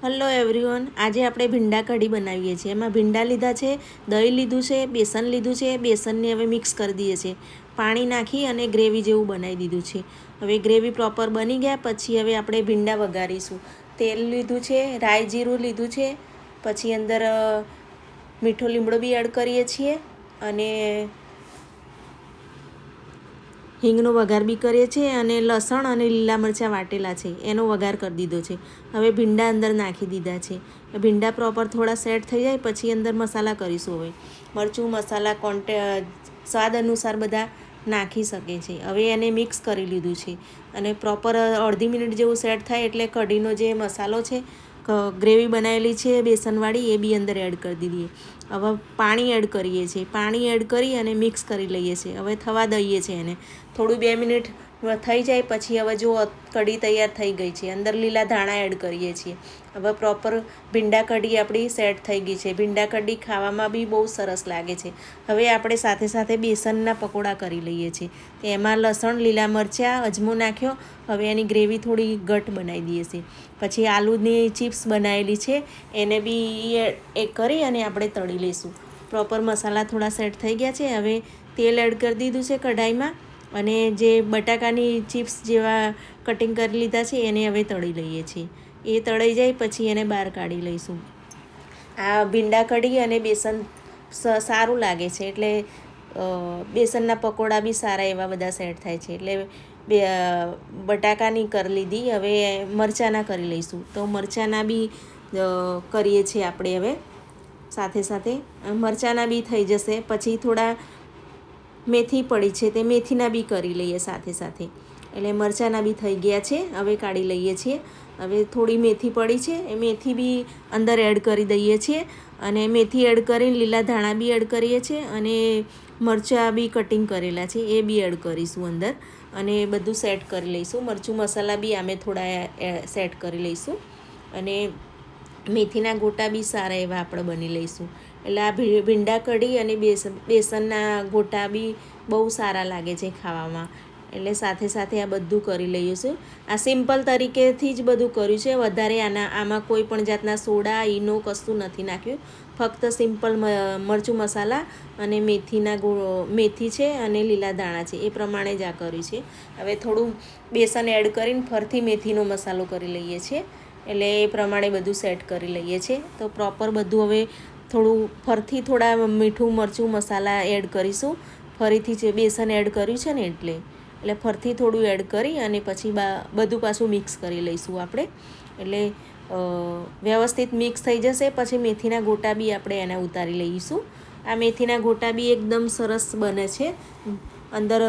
Hello everyone, આજે આપણે ભીંડા કઢી બનાવીએ છીએ। એમાં ભીંડા લીધા છે, દહીં લીધું છે, બેસન લીધું છે। બેસનને હવે મિક્સ કરી દઈએ છીએ, પાણી નાખી અને ગ્રેવી જેવું બનાવી દીધું છે। હવે ગ્રેવી પ્રોપર બની ગયા પછી હવે આપણે ભીંડા વઘારીશું। તેલ લીધું છે, રાઈ જીરું લીધું છે, પછી અંદર મીઠો લીમડો બી એડ કરીએ છીએ અને હિંગનો વઘાર બી કરીએ છીએ અને લસણ અને લીલા મરચાં વાટેલા છે એનો વઘાર કરી દીધો છે। હવે ભીંડા અંદર નાખી દીધા છે। ભીંડા પ્રોપર થોડા સેટ થઈ જાય પછી અંદર મસાલા કરીશું। હવે મરચું મસાલા સ્વાદ અનુસાર બધા નાખી શકે છે। હવે એને મિક્સ કરી લીધું છે અને પ્રોપર અડધી મિનિટ જેવું સેટ થાય એટલે કઢીનો જે મસાલો છે, ગ્રેવી બનાવેલી છે બેસનવાળી, એ બી અંદર એડ કરી દીધી। હવે પાણી એડ કરીએ છીએ, પાણી એડ કરી અને મિક્સ કરી લઈએ છીએ। હવે થવા દઈએ છીએ એને થોડું 2 મિનિટ થઈ જાય પછી હવે જો કઢી તૈયાર થઈ ગઈ છે। અંદર લીલા ધાણા એડ કરીએ છીએ। હવે પ્રોપર ભીંડા કઢી આપણી સેટ થઈ ગઈ છે। ભીંડા કઢી ખાવામાં બી બહુ સરસ લાગે છે। હવે આપણે સાથે સાથે બેસનના પકોડા કરી લઈએ છીએ। એમાં લસણ, લીલા મરચાં, અજમો નાખ્યો। હવે એની ગ્રેવી થોડી ઘટ બનાવી દઈએ છીએ। પછી આલુની ચિપ્સ બનાવેલી છે એને બી એ કરી અને આપણે તળી લઈશું। પ્રોપર મસાલા થોડા સેટ થઈ ગયા છે। હવે તેલ એડ કરી દીધું છે કઢાઈમાં અને જે બટાકાની ચિપ્સ જેવા કટિંગ કરી લીધા છે એને હવે તળી લઈએ છીએ। એ તળાઈ જાય પછી એને બહાર કાઢી લઈશું। આ ભીંડા કઢી અને બેસન સારું લાગે છે એટલે બેસનના પકોડા બી સારા એવા બધા સેટ થાય છે। એટલે બટાકાની કરી લીધી, હવે મરચાંના કરી લઈશું। તો મરચાંના બી કરીએ છીએ આપણે હવે સાથે સાથે। મરચાંના બી થઈ જશે પછી થોડા મેથી પડી છે તે મેથીના બી કરી લઈએ સાથે સાથે। એટલે મરચાંના બી થઈ ગયા છે, હવે કાઢી લઈએ છીએ। હવે થોડી મેથી પડી છે એ મેથી બી અંદર એડ કરી દઈએ છીએ અને મેથી એડ કરીને લીલા ધાણા બી એડ કરીએ છીએ અને મરચાં બી કટિંગ કરેલા છે એ બી એડ કરીશું અંદર અને બધું સેટ કરી લઈશું। મરચું મસાલા બી આમે થોડા સેટ કરી લઈશું અને મેથીના ગોટા બી સારા એવા આપણે બની લઈશું। એટલે આ ભીંડા કઢી અને બેસનના ગોટા બી બહુ સારા લાગે છે ખાવામાં। એટલે સાથે સાથે આ બધું કરી લઈશું। આ સિમ્પલ તરીકેથી જ બધું કર્યું છે, વધારે આમાં કોઈ પણ જાતના સોડા, ઈનો કશું નથી નાખ્યું। ફક્ત સિમ્પલ મરચું મસાલા અને મેથી છે અને લીલા ધાણા છે એ પ્રમાણે જ આ કર્યું છે। હવે થોડું બેસન એડ કરીને ફરીથી મેથીનો મસાલો કરી લઈએ છીએ। એટલે એ પ્રમાણે બધું સેટ કરી લઈએ છીએ। તો પ્રોપર બધું હવે થોડું ફરીથી થોડા મીઠું મરચું મસાલા એડ કરીશું। ફરીથી જે બેસન એડ કર્યું છે ને એટલે ફરીથી થોડું એડ કરી અને પછી બધું પાછું મિક્સ કરી લઈશું આપણે। એટલે વ્યવસ્થિત મિક્સ થઈ જશે પછી મેથીના ગોટા બી આપણે એના ઉતારી લઈશું। આ મેથીના ગોટા બી એકદમ સરસ બને છે। અંદર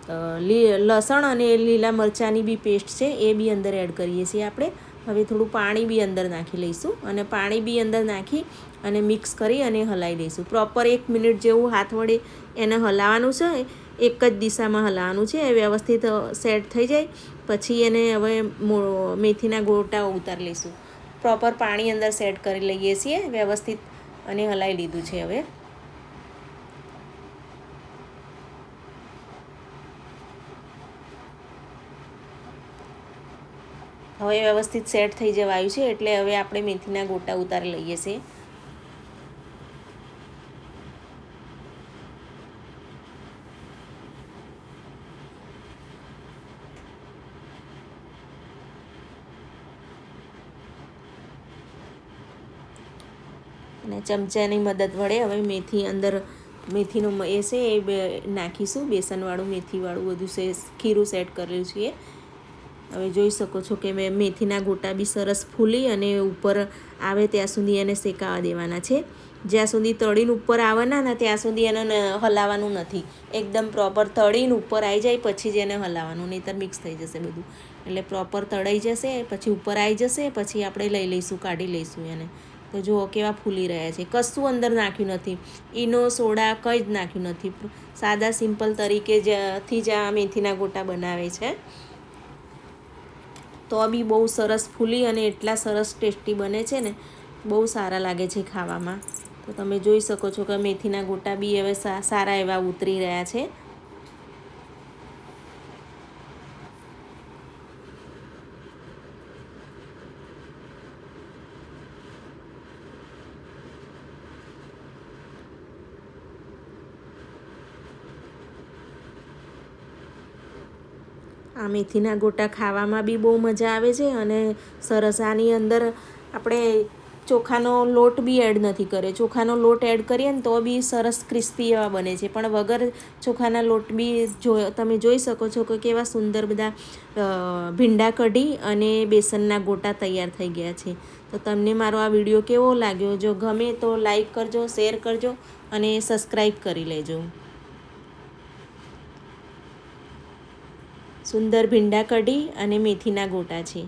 લસણ અને લીલા મરચાંની બી પેસ્ટ છે એ બી અંદર એડ કરીએ છીએ આપણે। હવે થોડું પાણી બી અંદર નાખી લઈશું અને પાણી બી અંદર નાખી અને મિક્સ કરી અને હલાવી દઈશું। પ્રોપર 1 મિનિટ જેવું હાથ વડે એને હલાવવાનું છે, એક જ દિશામાં હલાવવાનું છે। વ્યવસ્થિત સેટ થઈ જાય પછી એને હવે મેથીના ગોટા ઉતારી લઈશું। પ્રોપર પાણી અંદર સેટ કરી લઈએ છીએ વ્યવસ્થિત અને હલાવી લીધું છે। હવે વ્યવસ્થિત સેટ થઈ જવા આવ્યું છે એટલે હવે આપણે મેથીના ગોટા ઉતારી લઈએ છીએ। અને ચમચાની મદદ વડે હવે મેથીનો એ છે એ નાખીશું। બેસનવાળું મેથીવાળું બધું ખીરું સેટ કરેલું છે। હવે જોઈ શકો છો કે મેથીના ગોટા બી સરસ ફૂલી અને ઉપર આવે ત્યાં સુધી એને શેકાવા દેવાના છે। જ્યાં સુધી તળીને ઉપર આવવાના ને ત્યાં સુધી એને હલાવવાનું નથી। એકદમ પ્રોપર તળીને ઉપર આવી જાય પછી જ એને હલાવવાનું, નહીંતર મિક્સ થઈ જશે બધું। એટલે પ્રોપર તળાઈ જશે પછી ઉપર આવી જશે પછી આપણે લઈ લઈશું, કાઢી લઈશું એને। તો જુઓ કેવા ફૂલી રહ્યા છે, કશું અંદર નાખ્યું નથી, ઈનો સોડા કંઈ જ નાખ્યું નથી। સાદા સિમ્પલ તરીકે થી જ આ મેથીના ગોટા બનાવે છે। તો બી બહુ સરસ ફૂલી અને એટલા સરસ ટેસ્ટી બને છે ને, બહુ સારા લાગે છે ખાવામાં। તો તમે જોઈ શકો છો કે મેથીના ગોટા બી હવે સારા એવા ઉતરી રહ્યા છે। આ મેથીના ગોટા ખાવામાં બી બહુ મજા આવે છે અને સરસ. આની અંદર આપણે ચોખાનો લોટ બી એડ નથી કર્યો. ચોખાનો લોટ એડ કરીએ ને તો બી સરસ ક્રિસ્પી એવા બને છે, પણ વગર ચોખાના લોટ બી તમે જોઈ શકો છો કે કેવા સુંદર બધા ભીંડા કઢી અને બેસનના ગોટા તૈયાર થઈ ગયા છે. તો તમને મારો આ વિડીયો કેવો લાગ્યો? જો ગમે તો લાઈક કરજો, શેર કરજો અને સબસ્ક્રાઈબ કરી લેજો. સુંદર ભીંડા કઢી અને મેથીના ગોટા છે.